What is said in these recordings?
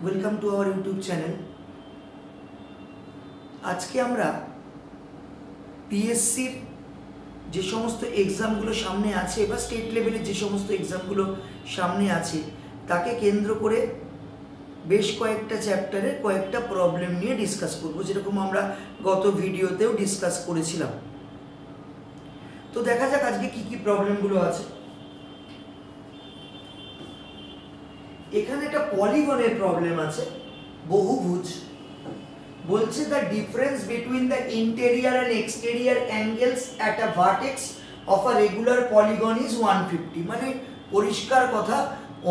Welcome to our YouTube channel. আজকে আমরা পিএসসির যে সমস্ত এক্সামগুলো সামনে আছে বা স্টেট লেভেলের যে সমস্ত এক্সামগুলো সামনে আছে তাকে কেন্দ্র করে বেশ কয়েকটা চ্যাপ্টারে কয়েকটা প্রবলেম নিয়ে ডিসকাস করব, যেরকম আমরা গত ভিডিওতেও ডিসকাস করেছিলাম। তো দেখা যাক আজকে কি কি প্রবলেমগুলো আছে। এখানে একটা পলিগনের প্রবলেম আছে, বহুভুজ। বলছে the difference between the interior and exterior angles at a vertex of a regular polygon is 150। মানে পরিষ্কার কথা,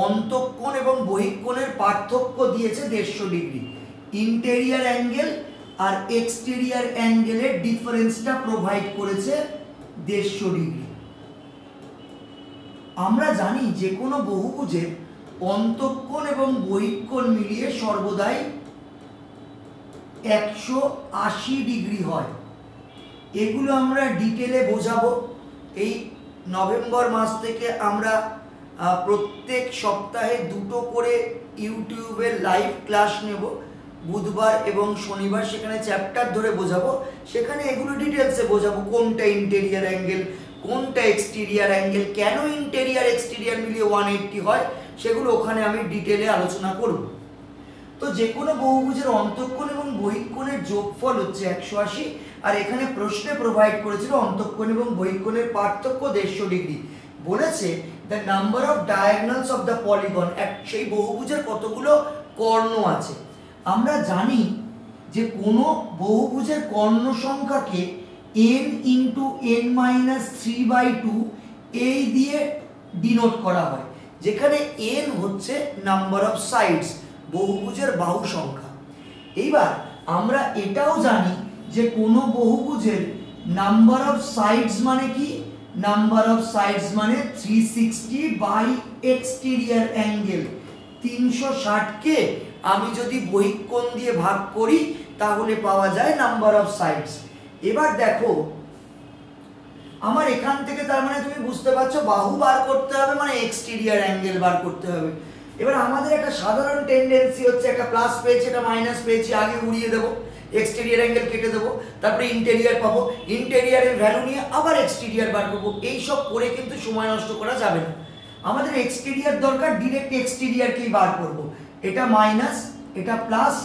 অন্তঃকোণ এবং বহিঃকোণের পার্থক্য দিয়েছে 150 ডিগ্রি। ইন্টেরিয়র অ্যাঙ্গেল আর এক্সটেরিয়র অ্যাঙ্গেলের ডিফারেন্সটা প্রোভাইড করেছে 150 ডিগ্রি। আমরা জানি যে কোনো বহুভুজের অন্তঃকোণ এবং বহিঃকোণ মিলিয়ে সর্বদাই 180 ডিগ্রি হয়। এগুলো আমরা ডিটেলে বোঝাবো। এই নভেম্বর মাস থেকে আমরা প্রত্যেক সপ্তাহে দুটো করে ইউটিউবে লাইভ ক্লাস নেব, বুধবার এবং শনিবার। সেখানে চ্যাপ্টার ধরে বোঝাবো, সেখানে এগুলো ডিটেলসে বোঝাবো, কোনটা ইন্টেরিয়র অ্যাঙ্গেল, কোনটা এক্সটেরিয়র অ্যাঙ্গেল, কেন ইন্টেরিয়র এক্সটেরিয়র মিলিয়ে 180 হয়, সেগুলো ওখানে আমি ডিটেলে আলোচনা করব। তো যে কোনো বহুভুজের অন্তঃকোণ এবং বহিঃকোণের যোগফল হচ্ছে 180, আর এখানে প্রশ্নে প্রোভাইড করেছিল অন্তঃকোণ এবং বহিঃকোণের পার্থক্য 150 ডিগ্রি। বলেছে the number of diagonals of the polygon, সেই বহুভুজের কতগুলো কর্ণ আছে। আমরা জানি যে কোনো বহুভুজের কর্ণ সংখ্যাকে n ইন্টু n-3/2 এই দিয়ে ডিনোট করা হয়, যেখানে n হচ্ছে নাম্বার অফ সাইডস, বহুভুজের বাহু সংখ্যা। এইবার আমরা এটাও জানি যে কোনো বহুভুজের নাম্বার অফ সাইডস মানে কি, নাম্বার অফ সাইডস মানে 360 বাই এক্সটেরিয়র অ্যাঙ্গেল। 360কে আমি যদি বহিঃকোণ দিয়ে ভাগ করি তাহলে পাওয়া যায় নাম্বার অফ সাইডস। এবার দেখো, আমার এখান থেকে তার মানে তুমি বুঝতে পারছো বাহু বার করতে হবে মানে এক্সটেরিয়র অ্যাঙ্গেল বার করতে হবে। এবার আমাদের একটা সাধারণ টেন্ডেন্সি হচ্ছে, একটা প্লাস পেয়েছি একটা মাইনাস পেয়েছি, আগে উড়িয়ে দেবো, এক্সটেরিয়র অ্যাঙ্গেল কেটে দেবো, তারপরে ইন্টেরিয়র পাবো, ইন্টেরিয়রের ভ্যালু নিয়ে আবার এক্সটেরিয়র বার করবো। এইসব করে কিন্তু সময় নষ্ট করা যাবে না। আমাদের এক্সটেরিয়র দরকার, ডিরেক্ট এক্সটেরিয়রকেই বার করবো। এটা মাইনাস, এটা প্লাস,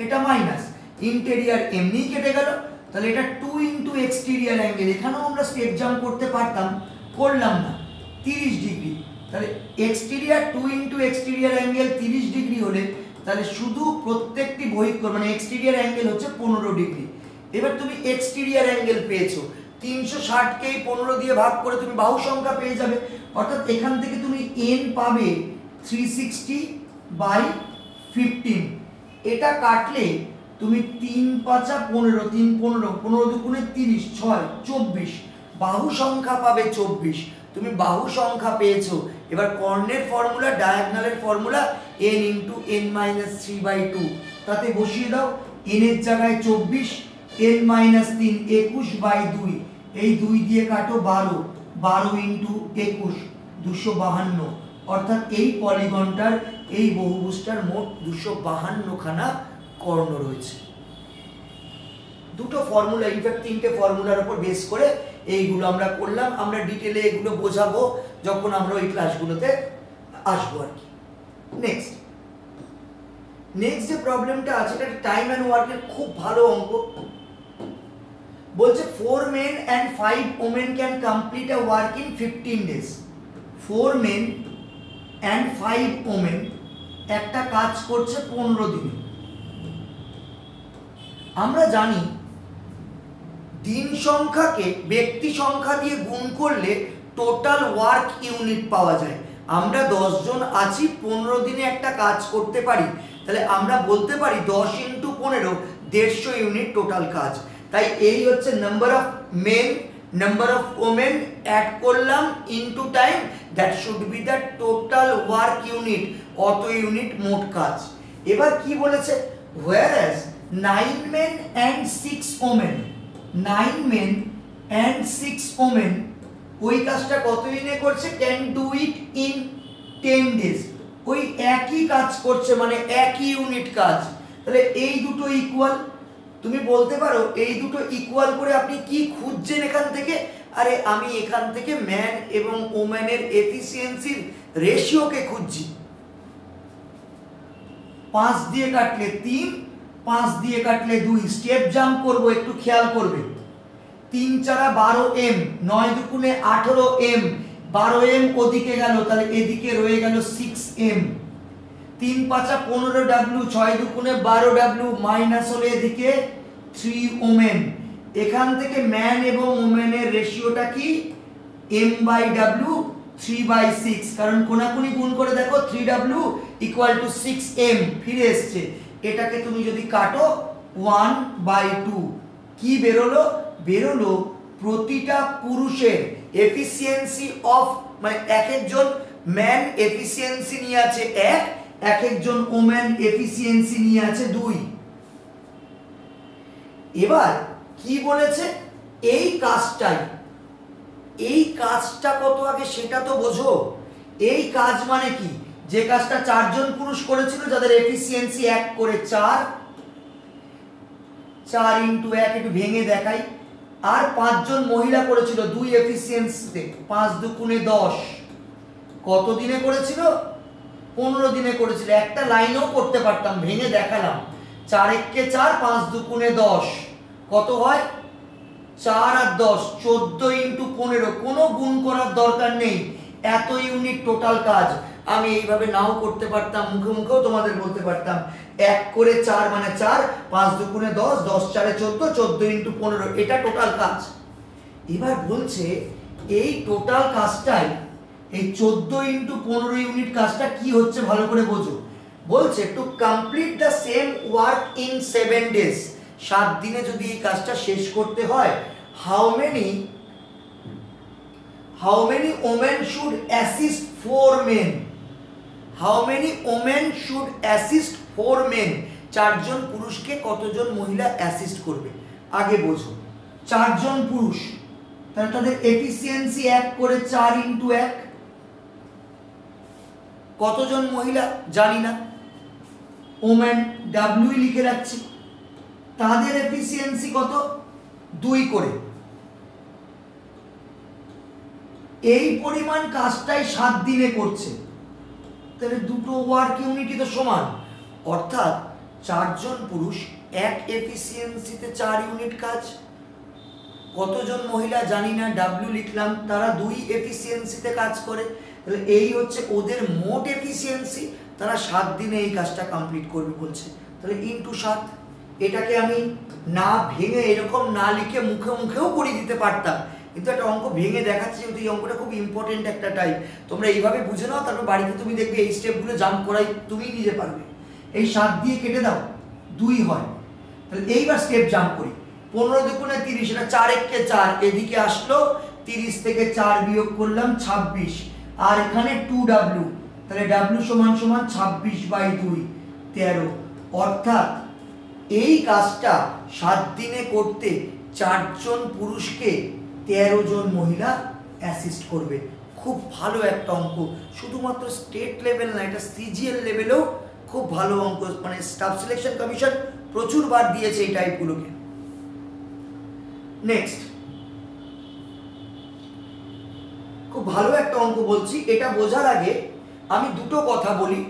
এটা মাইনাস, ইন্টেরিয়র এমনি কেটে গেল। তাহলে এটা 2 ইন্টু এক্সটেরিয়র অ্যাঙ্গেল, এখানেও আমরা স্টেপ জাম্প করতে পারতাম, করলাম না, 30 ডিগ্রি। তাহলে exterior 2 into exterior angle 30 degree হলে তাহলে শুধু প্রত্যেকটি বহিঃকোণ মানে এক্সটেরিয়র অ্যাঙ্গেল হচ্ছে 15 ডিগ্রি। এবার তুমি এক্সটেরিয়র অ্যাঙ্গেল পেয়েছো, 360কেই 15 দিয়ে ভাগ করে তুমি বাহু সংখ্যা পেয়ে যাবে। অর্থাৎ এখান থেকে তুমি n পাবে 360 বাই 15। এটা কাটলে তুমি 3-5 15, 3-15, 15 দুগুণে 30, 6 24, বাহু সংখ্যা পাবে 24। তুমি বাহু সংখ্যা পেয়েছো। এবার কর্ণের ফর্মুলা, ডায়াগোনালের ফর্মুলা n ইন্টু n-3/2, তাতে বসিয়ে দাও। n এর জায়গায় 24, n-3 21/2, এই 2 দিয়ে কাটো 12, 12 ইন্টু 21 252। অর্থাৎ এই পলিগনটার, এই বহুভুজটার মোট 252 খানা কর্ণ রয়েছে। দুটো ফর্মুলা, ইনফ্যাক্ট 3টে ফর্মুলার উপর বেস করে এইগুলো আমরা করলাম। আমরা ডিটেলে এগুলো বোঝাবো যখন আমরা ওই ক্লাসগুলোতে আসবো আর কি। নেক্সট যে প্রবলেমটা আছে এটা টাইম অ্যান্ড ওয়ার্কের খুব ভালো অঙ্ক। বলছে 4 men and 5 women can complete a work in 15 days. 4 men and 5 women একটা কাজ করছে 15 দিনে। আমরা জানি দিন সংখ্যাকে ব্যক্তি সংখ্যা দিয়ে গুণ করলে টোটাল ওয়ার্ক ইউনিট পাওয়া যায়। আমরা 10 জন আছি, 15 দিনে একটা কাজ করতে পারি, তাহলে আমরা বলতে পারি 10 ইন্টু 15 150 ইউনিট টোটাল কাজ। তাই এই হচ্ছে number of men, number of women add করলাম into time, that should be the total work unit, অত ইউনিট মোট কাজ। এবার কি বলেছে, whereas 9 men and 6 women, 9 men and 6 women ওই কাজটা কত দিনে করছে, can do it in 10 days। ওই একই কাজ করছে, মানে একই ইউনিট কাজ, তাহলে এই দুটো ইকুয়াল। তুমি বলতে পারো এই দুটো ইকুয়াল করে আপনি কি খুঁজছেন এখান থেকে? আরে আমি এখান থেকে ম্যান এবং ওম্যানের এফিসিয়েন্সির রেশিওকে খুঁজছি। 5 দিয়ে কাটলে 3, 5 দিয়ে কাটলে 2, স্টেপ জাম্প করব, একটু খেয়াল করবে। 3 4 12 এম, 9 দুগুণে 18 এম, 12 এম ওদিকে গেল, তাহলে এদিকে রয়ে গেল 6 এম। 3 5 15 ডাব্লিউ, 6 দুগুণে 12 ডাব্লিউ, মাইনাস হলে এদিকে 3 ওমেন। এখান থেকে ম্যান এবং ওমেনের রেশিওটা কি? m বাই ডাব্লিউ 3/6, কারণ কোনাকুনি গুণ করে দেখো 3w ইকুয়াল টু 6m ফিরে এসছে। এটাকে তুমি যদি কাটো 1/2, কি বেরোলো? বেরোলো প্রতিটা পুরুষের এফিসিয়েন্সি অফ, মানে এক একজন ম্যান এফিসিয়েন্সি নিয়ে আছে 1, এক একজন ওম্যান এফিসিয়েন্সি নিয়ে আছে 2। এবার কি বলেছে? এই কাজটা কত আগে সেটা তো বোঝো। এই কাজ মানে কি? যে কাজটা 4 জন পুরুষ করেছিল, যাদের এফিসিয়েন্সি 1 করে 4, 4 ইন্টু 1 একটু ভেঙে দেখাই, আর 5 জন মহিলা করেছিল 2 এফিসিয়েন্সিতে, 5 দুগুণে 10। কত দিনে করেছিল? 15 দিনে করেছিল। একটা লাইনও করতে পারতাম, ভেঙে দেখালাম। 4 1 4, 5 দুগুণে 10, কত হয়? 4 আর 10, 14 ইন্টু 15। কোনো গুণ করার দরকার নেই, এত ইউনিট টোটাল কাজ। আমি এইভাবে নাও করতে পারতাম, মুখে মুখেও তোমাদের বলতে পারতাম। 1 করে 4 মানে 4, 5 দুগুণে 10, 10 4 14, 14 ইন্টু 15, এটা টোটাল কাজ। এবার বলছে এই টোটাল কাজটাই, এই 14 ইন্টু 15 ইউনিট কাজটা কি হচ্ছে ভালো করে বোঝো। বলছে to complete the same work in 7 days, 7 দিনে যদি এই কাজটা শেষ করতে হয়, how many women should assist 4 men? How many women should assist 4 men? 4 জন পুরুষকে কতজন মহিলা অ্যাসিস্ট করবে আগে বোঝো। 4 জন পুরুষ, তাহলে তাদের এফিসিয়েন্সি 1 করে 4 ইন্টু 1, কতজন মহিলা জানি না, ওমেন ডাব্লিউ লিখে রাখছি। তাদের এফিসিয়েন্সি কত? 2 করে। এই পরিমাণ কাজটাই 7 দিনে করছে, তাহলে দুটো ওয়ার্ক ইউনিটই তো সমান। অর্থাৎ 4 জন পুরুষ 1 এফিসিয়েন্সিতে 4 ইউনিট কাজ। কতজন মহিলা জানি না, ডাব্লিউ লিখলাম, তারা 2 এফিসিয়েন্সিতে কাজ করে। তাহলে এই হচ্ছে ওদের মোট এফিসিয়েন্সি, তারা 7 দিনে এই কাজটা কমপ্লিট করবে বলছে। তাহলে ইনটু 7। এটাকে আমি না ভেঙে, এরকম না লিখে মুখে মুখেও করে দিতে পারতাম, কিন্তু একটা অঙ্ক ভেঙে দেখাচ্ছি, যেহেতু এই অঙ্কটা খুব ইম্পর্টেন্ট একটা টাইপ। তোমরা এইভাবে বুঝে নাও, তারপর বাড়িতে তুমি দেখবে এই স্টেপগুলো জাম্প করাই তুমি নিজে পারবে। এই 7 দিয়ে কেটে দাও, 2 হয়। তাহলে এইবার স্টেপ জাম্প করি। 15 দুগুণে 30, এটা 4 1 4, এদিকে আসলো 30 থেকে 4 বিয়োগ করলাম 26, আর এখানে 2w, তাহলে w সমান সমান 26/2, 13। অর্থাৎ এই কাজটা 7 দিনে করতে 4 জন পুরুষকে 13 জন মহিলা অ্যাসিস্ট করবে। খুব ভালো একটা অঙ্ক, শুধুমাত্র স্টেট লেভেল না, এটা সিজিএল লেভেলেও খুব ভালো অঙ্ক। মানে স্টাফ সিলেকশন কমিশন প্রচুর বার দিয়েছে এই টাইপগুলোকে। নেক্সট, খুব ভালো একটা অঙ্ক বলছি। এটা বোঝার আগে আমি দুটো কথা বলি।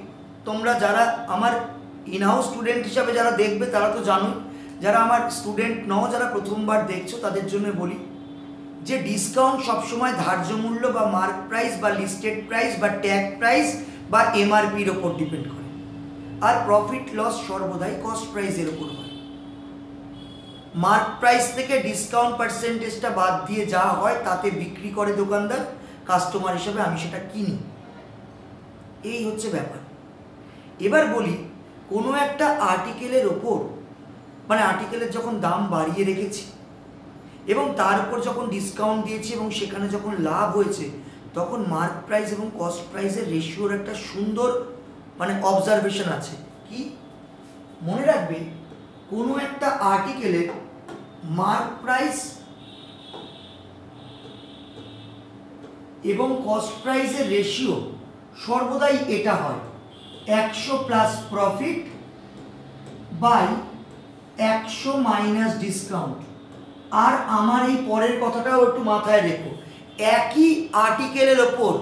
তোমরা যারা আমার ইনহাউস স্টুডেন্ট হিসাবে যারা দেখবে তারা তো জানোই, যারা আমার স্টুডেন্ট নও, যারা প্রথমবার দেখছো তাদের জন্য বলি যে ডিসকাউন্ট সবসময় ধার্য মূল্য বা মার্ক প্রাইস বা লিস্টেড প্রাইস বা ট্যাগ প্রাইস বা এমআরপির ওপর ডিপেন্ড করে, আর প্রফিট লস সর্বদাই কস্ট প্রাইসের ওপর হয়। মার্ক প্রাইস থেকে ডিসকাউন্ট পার্সেন্টেজটা বাদ দিয়ে যা হয় তাতে বিক্রি করে দোকানদার, কাস্টমার হিসেবে আমি সেটা কিনি। এই হচ্ছে ব্যাপার। এবার বলি, কোনো একটা আর্টিকেলের ওপর, মানে আর্টিকেলের যখন দাম বাড়িয়ে রেখেছি এবং তার উপর যখন ডিসকাউন্ট দিয়েছি এবং সেখানে যখন লাভ হয়েছে, তখন মার্ক প্রাইস এবং কস্ট প্রাইসের রেশিওর একটা সুন্দর মানে অবজারভেশন আছে। কি মনে রাখবে, কোনো একটা আর্টিকেলের মার্ক প্রাইস এবং কস্ট প্রাইসের রেশিও সর্বদাই এটা হয়। 100 plus profit by 100 minus discount. আর আমার এই পরের কথাটাও একটু মাথায় রেখো, একই আর্টিকেলের ওপর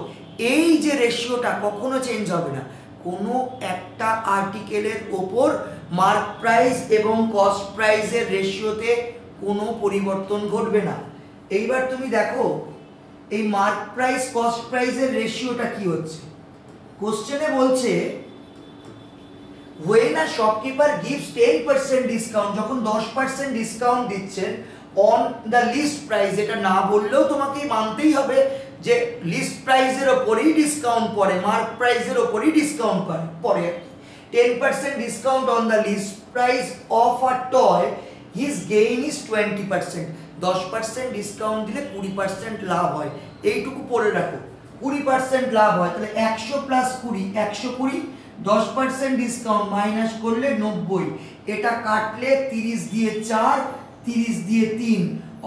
এই যে রেশিওটা কখনো চেঞ্জ হবে না। কোনো একটা আর্টিকেলের ওপর মার্ক প্রাইস এবং কস্ট প্রাইসের রেশিওতে কোনো পরিবর্তন ঘটবে না। এইবার তুমি দেখো এই মার্ক প্রাইস কস্ট প্রাইসের রেশিওটা কি হচ্ছে। কোশ্চেনে বলছে when a shopkeeper gives 10% discount, যখন 10% ডিসকাউন্ট দিচ্ছেন অন দ্য লিস্ট প্রাইস, এটা না বললেও তোমাকে মানতেই হবে যে লিস্ট প্রাইসের ওপরেই ডিসকাউন্ট পড়ে, মার্ক প্রাইসের ওপরেই ডিসকাউন্ট পড়ে। 10% discount on the list price of a toy, his gain is 20%। 10% discount দিলে 20% লাভ হয়, এইটুকু পড়ে রাখো। 20% লাভ হয়, তাহলে 100 প্লাস 20 120, 10% ডিসকাউন্ট মাইনাস করলে 90, এটা কাটলে 30 দিয়ে 4, 30 দিয়ে 3।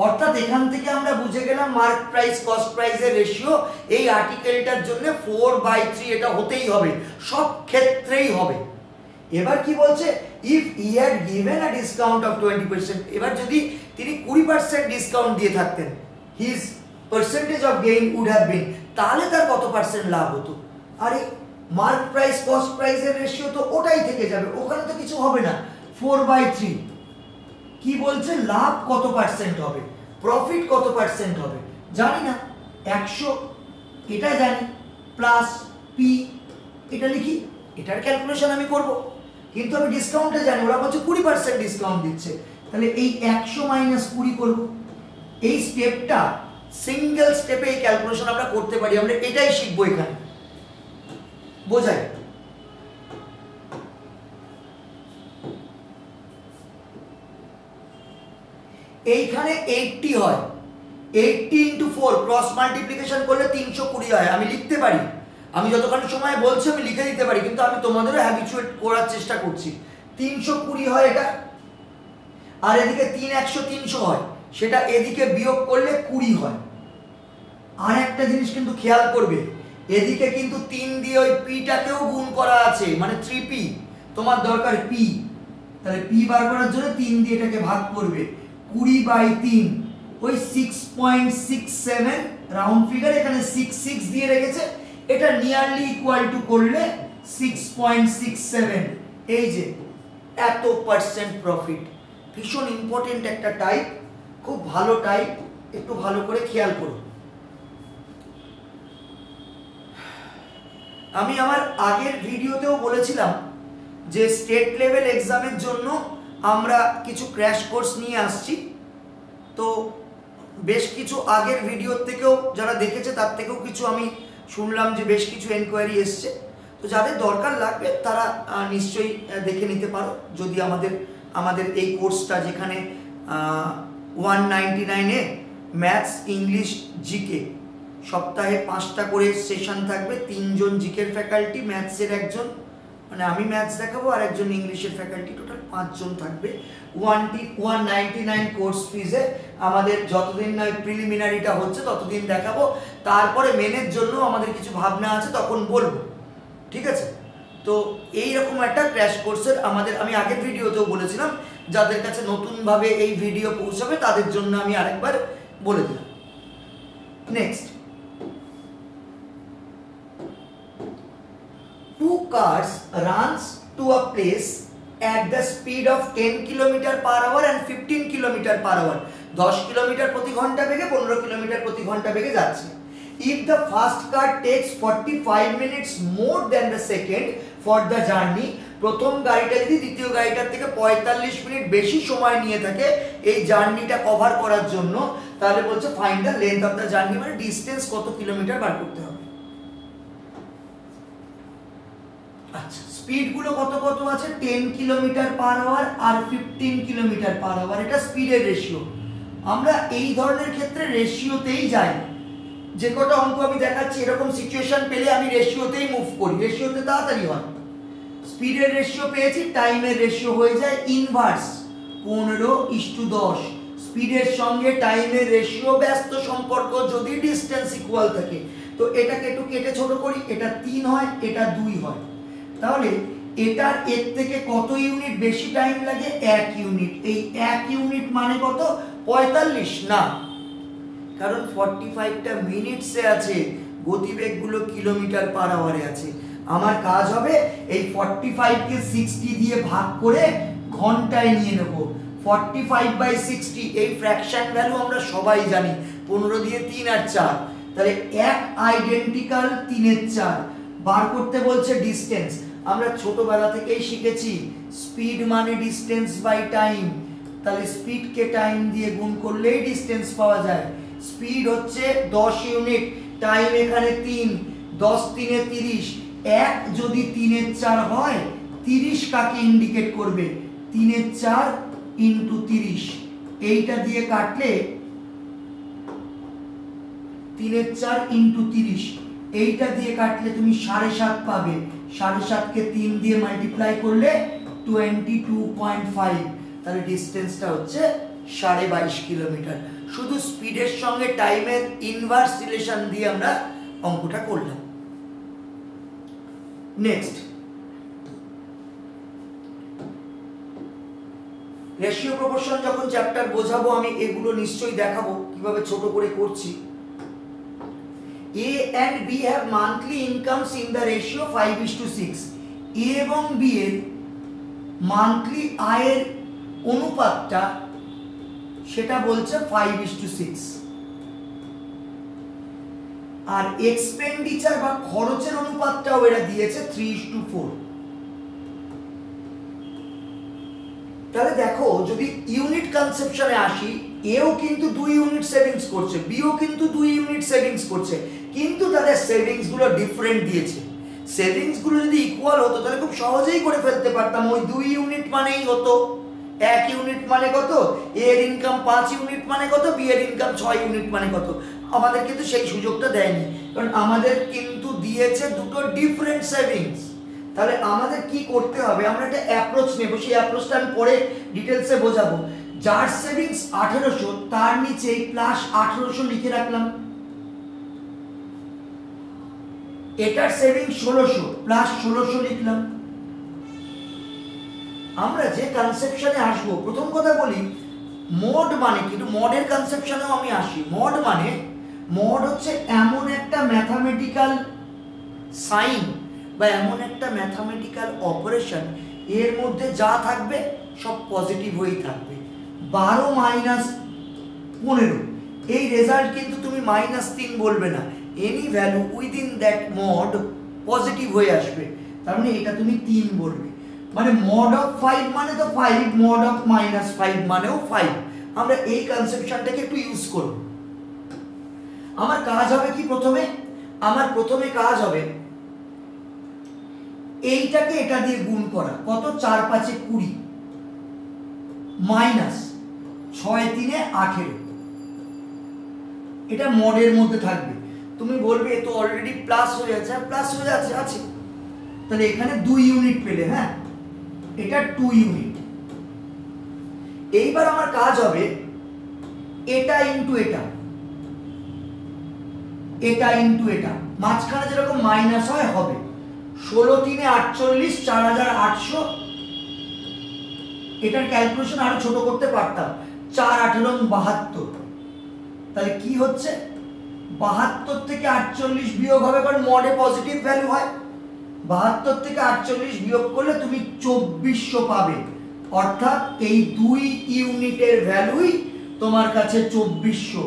অর্থাৎ এখান থেকে আমরা বুঝে গেলাম মার্ক প্রাইস কস্ট প্রাইসের রেশিও এই আর্টিকেলটার জন্য 4/3 এটা হতেই হবে, সব ক্ষেত্রেই হবে। এবার কি বলছে, if he had given a discount of 20%, এবার যদি তিনি 20% ডিসকাউন্ট দিয়ে থাকতেন, his percentage of gain would have been, তাহলে তার কত পার্সেন্ট লাভ হতো? আরে মার্ক প্রাইস কস্ট প্রাইসের রেশিও তো ওটাই থেকে যাবে, ওখানে তো কিছু হবে না। 4/3 কি বলছে, লাভ কত পার্সেন্ট হবে, প্রফিট কত পার্সেন্ট হবে জানি না, 100 এটা জানি, প্লাস পি এটা লিখি, এটার ক্যালকুলেশন আমি করব, কিন্তু আমি ডিসকাউন্টে জানি, ওরা বলছে 20% ডিসকাউন্ট দিচ্ছে, তাহলে এই 100 মাইনাস 20 করব। এই স্টেপটা সিঙ্গেল স্টেপে এই ক্যালকুলেশন আমরা করতে পারি, আমরা এটাই শিখবো এখানে, বোঝাই। এইখানে 80 হয়, 80 × 4 ক্রস মাল্টিপ্লিকেশন করলে 320 হয়। আমি লিখতে পারি, আমি যতক্ষণ সময় বলছি আমি লিখে দিতে পারি, কিন্তু আমি তোমাদেরও হ্যাবিচুয়েট করার চেষ্টা করছি। 320 হয় এটা, আর এদিকে 3 100 300 হয়, সেটা এদিকে বিয়োগ করলে 20 হয়। আর একটা জিনিস কিন্তু খেয়াল করবে, এদিকে কিন্তু 3 দিয়ে ওই পিটাকেও গুণ করা আছে, মানে 3p, তোমার দরকার p, তাহলে p বার করার জন্য 3 দিয়ে এটাকে ভাগ করবে, 20/3 ওই 6.67, রাউন্ড ফিগার এখানে 66 দিয়ে রেখেছে, এটা নিয়ারলি ইকুয়াল টু করলে 6.67, এই যে এত পার্সেন্ট প্রফিট। ভীষণ ইম্পর্টেন্ট একটা টাইপ, খুব ভালো টাইপ, একটু ভালো করে খেয়াল করো। আমি আমার আগের ভিডিওতেও বলেছিলাম যে স্টেট লেভেল এক্সামের জন্য আমরা কিছু ক্র্যাশ কোর্স নিয়ে আসছি, তো বেশ কিছু আগের ভিডিওর থেকেও যারা দেখেছে তার থেকেও কিছু আমি শুনলাম যে বেশ কিছু এনকোয়ারি এসছে, তো যাদের দরকার লাগবে তারা নিশ্চয়ই দেখে নিতে পারো। যদি আমাদের এই কোর্সটা যেখানে 199-এ ম্যাথস ইংলিশ জিকে সপ্তাহে 5টা করে সেশন থাকবে, 3 জন জিকের ফ্যাকাল্টি, ম্যাথসের একজন, মানে আমি ম্যাথস দেখাবো, আর একজন ইংলিশের ফ্যাকাল্টি, টোটাল 5 জন থাকবে। 199 কোর্স ফিজে আমাদের যতদিন না প্রিলিমিনারিটা হচ্ছে ততদিন দেখাবো, তারপরে মেনের জন্য আমাদের কিছু ভাবনা আছে, তখন বলবো, ঠিক আছে? তো এইরকম একটা ক্র্যাশ কোর্সের আমি আগের ভিডিওতেও বলেছিলাম, যাদের কাছে নতুনভাবে এই ভিডিও পৌঁছাবে তাদের জন্য আমি আরেকবার বলে দিলাম। Next, 2 cars runs to a place at the speed of 10 km/h and 15 km/h, 10 kilometre প্রতি ঘন্টা বেগে 15 কিলোমিটার প্রতি ঘন্টা বেগে যাচ্ছে। If the first car takes 45 minutes more than the second for the journey, প্রথম গাড়িটা যদি দ্বিতীয় গাড়িটার থেকে 45 মিনিট বেশি সময় নিয়ে থাকে এই জার্নিটা কভার করার জন্য, তাহলে বলছে find the length of the journey, মানে ডিসটেন্স কত কিলোমিটার বার করতে হবে। আচ্ছা, স্পিড গুলো কত কত আছে, 10 km/h আর 15 km/h, এটা স্পিডের রেশিও। আমরা এই ধরনের ক্ষেত্রে রেশিওতেই যাই, যে কটা অঙ্ক আমি দেখাচ্ছি এরকম সিচুয়েশন পেলে আমি রেশিওতেই মুভ করি, রেশিওতে তাড়াতাড়ি হয়। স্পিডের রেশিও পেয়েছি, টাইমের রেশিও হয়ে যায় ইনভার্স 15:10। স্পিডের সঙ্গে টাইমের রেশিও ব্যস্ত সম্পর্ক যদি ডিসটেন্স ইকুয়াল থাকে, তো এটাকে একটু কেটে ছোট করি, এটা 3 হয়, এটা 2 হয়, তাহলে এটার এর থেকে কত ইউনিট বেশি টাইম লাগে? 1 ইউনিট। এই 1 ইউনিট মানে কত? 45 না, কারণ 45টা মিনিটসে আছে, গতিবেগগুলো কিলোমিটার পার আওয়ারে আছে। আমার কাজ হবে এই 45 কে 60 দিয়ে ভাগ করে ঘন্টায় নিয়ে নেব। 45/60 এই ফ্র্যাকশন ভ্যালু আমরা সবাই জানি, 15 দিয়ে 3 আর 4, তাহলে এক আইডেন্টিক্যাল 3-এর 4 বার করতে বলছে ডিসটেন্স। আমরা ছোটবেলা থেকেই শিখেছি স্পিড মানে ডিসটেন্স বাই টাইম, তাহলে স্পিডকে টাইম দিয়ে গুণ করলেই ডিসটেন্স পাওয়া যায়। স্পিড হচ্ছে 10 ইউনিট, টাইম এখানে 3, 10 3 30, 1 যদি 3-এর 4 হয়, 30 কাকে ইন্ডিকেট করবে? 3-এর 4 ইন্টু 30, এইটা দিয়ে কাটলে 3-এর 4 ইন্টু 30, এইটা দিয়ে কাটলে তুমি 7.5 পাবে। 7.5 কে 3 দিয়ে মাল্টিপ্লাই করলে 22.5, তাহলে ডিসটেন্সটা হচ্ছে 22.5 কিলোমিটার। শুধু স্পিডের সঙ্গে টাইমের ইনভার্স রিলেশন দিয়ে আমরা অঙ্কটা করলাম। নেক্সট, রেশিও প্রপোর্শন যখন চ্যাপ্টার বোঝাবো আমি এগুলো নিশ্চয়ই দেখাবো কিভাবে ছোট করে করছি। A and B have monthly incomes in the ratio 5:6. A এবং B এর মান্থলি আয়ের অনুপাতটা সেটা বলছে 5:6, আর এক্সপেন্ডিচার বা খরচের অনুপাতটাও এরা দিয়েছে 3:4। তাহলে দেখো, যদি ইউনিট কনসেপশনে আসি, এও কিন্তু 2 ইউনিট সেভিংস করছে, বিও কিন্তু 2 ইউনিট সেভিংস করছে, কিন্তু তাদের সেভিংস গুলো ডিফারেন্ট দিয়েছে। সেভিংস গুলো যদি ইকুয়াল হতো তাহলে খুব সহজেই করে ফেলতে পারতাম। ওই 2 ইউনিট মানেই হতো 1 ইউনিট মানে কত, এ এর ইনকাম 5 ইউনিট মানে কত, বি এর ইনকাম 6 ইউনিট মানে কত। আমাদের কিন্তু সেই সুযোগটা দেয়নি, কারণ আমাদের কিন্তু দিয়েছে দুটো ডিফারেন্ট সেভিংস। তাহলে আমাদের কি করতে হবে? আমরা একটা অ্যাপ্রোচ নেব, সেই অ্যাপ্রোচটা আমি পরে ডিটেলসে বোঝাবো। যার সেভিংস 1800 তার নিচে প্লাস 1800 লিখে রাখলাম, এটার সেভিংস 1600 প্লাস 1600 লিখলাম। আমরা যে কনসেপশনে আসবো, প্রথম কথা বলি মোড মানে কিন্তু মডের কনসেপশনেও আমি আসি। মড মানে, মড হচ্ছে এমন একটা ম্যাথামেটিক্যাল সাইন বা এমন একটা ম্যাথামেটিক্যাল অপারেশন, এর মধ্যে যা থাকবে সব পজিটিভ হয়েই থাকবে। 12 মাইনাস 15, এই রেজাল্ট কিন্তু তুমি -3 বলবে না, any value within that mod positive হয়ে আসবে, তার মানে এটা তুমি 3 বলবে। মানে মড অফ 5 মানে তো 5, মড অফ -5 মানেও 5। আমরা এই কনসেপশনটাকে একটু ইউজ করব। আমার কাজ হবে কি? আমার প্রথমে কাজ হবে এইটাকে এটা দিয়ে গুণ করা। কত? 4 5 20 মাইনাস 6 3 18, এটা মডের মধ্যে থাকবে। তুমি বলবে এ তো অলরেডি প্লাস হয়ে যাচ্ছে, প্লাস হয়ে যাচ্ছে আছে, তাহলে এখানে 2 ইউনিট পেলে, হ্যাঁ এটা 2 ইউনিট। এইবার আমার কাজ হবে এটা ইনটু এটা, এটা ইনটু এটা, মাঝখানে যেরকম মাইনাস হয় হবে। 16 3 48, 4800, এটার ক্যালকুলেশন আরো ছোট করতে পারতাম, 4 18 72। তাহলে কি হচ্ছে? 72 থেকে 48 বিয়োগ হবে, কারণ মডে পজিটিভ ভ্যালু হয়। 72 থেকে 48 বিয়োগ করলে তুমি 2400 পাবে, অর্থাৎ এই 2 ইউনিটের ভ্যালুই তোমার কাছে 2400।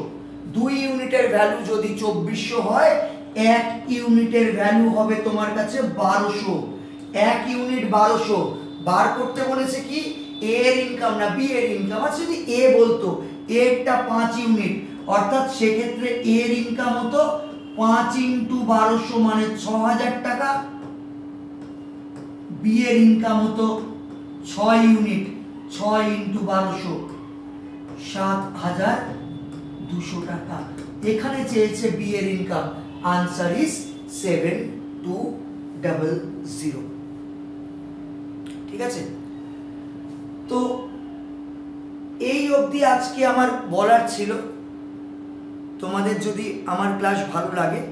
2 ইউনিটের ভ্যালু যদি 2400 হয়, 1 ইউনিটের ভ্যালু হবে তোমার কাছে 1200। 1 ইউনিট 1200 বার করতে বলেছে কি? এ এর ইনকাম না বি এর ইনকাম। আচ্ছা, যদি এ বলতো এরটা 5 ইউনিট, অর্থাৎ সেক্ষেত্রে এর ইনকাম হতো 5 ইন্টু 1200 মানে 6000 টাকা, বি এর ইনকাম হতো 6 ইউনিট, 6 ইন্টু 1200 7200 টাকা। এখানে চেয়েছে বি এর ইনকাম, আনসার ইজ 7200। ঠিক আছে? তো এই অবধি আজকে আমার বলার ছিল। তোমাদের যদি আমার ক্লাস ভালো লাগে,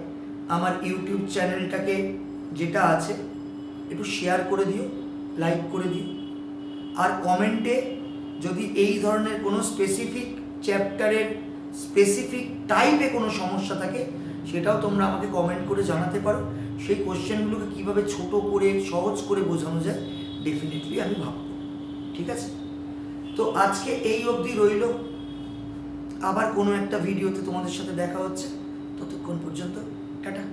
আমার ইউটিউব চ্যানেলটাকে যেটা আছে একটু শেয়ার করে দিও, লাইক করে দিও। আর কমেন্টে যদি এই ধরনের কোনো স্পেসিফিক চ্যাপ্টারের স্পেসিফিক টাইপে কোনো সমস্যা থাকে সেটাও তোমরা আমাকে কমেন্ট করে জানাতে পারো। সেই কোশ্চেনগুলোকে কীভাবে ছোট করে সহজ করে বোঝানো যায় ডেফিনেটলি আমি ভাববো। ঠিক আছে, তো আজকে এই অবধি রইল। আবার কোনো একটা ভিডিওতে তোমাদের সাথে দেখা হচ্ছে, ততক্ষণ পর্যন্ত টাটা।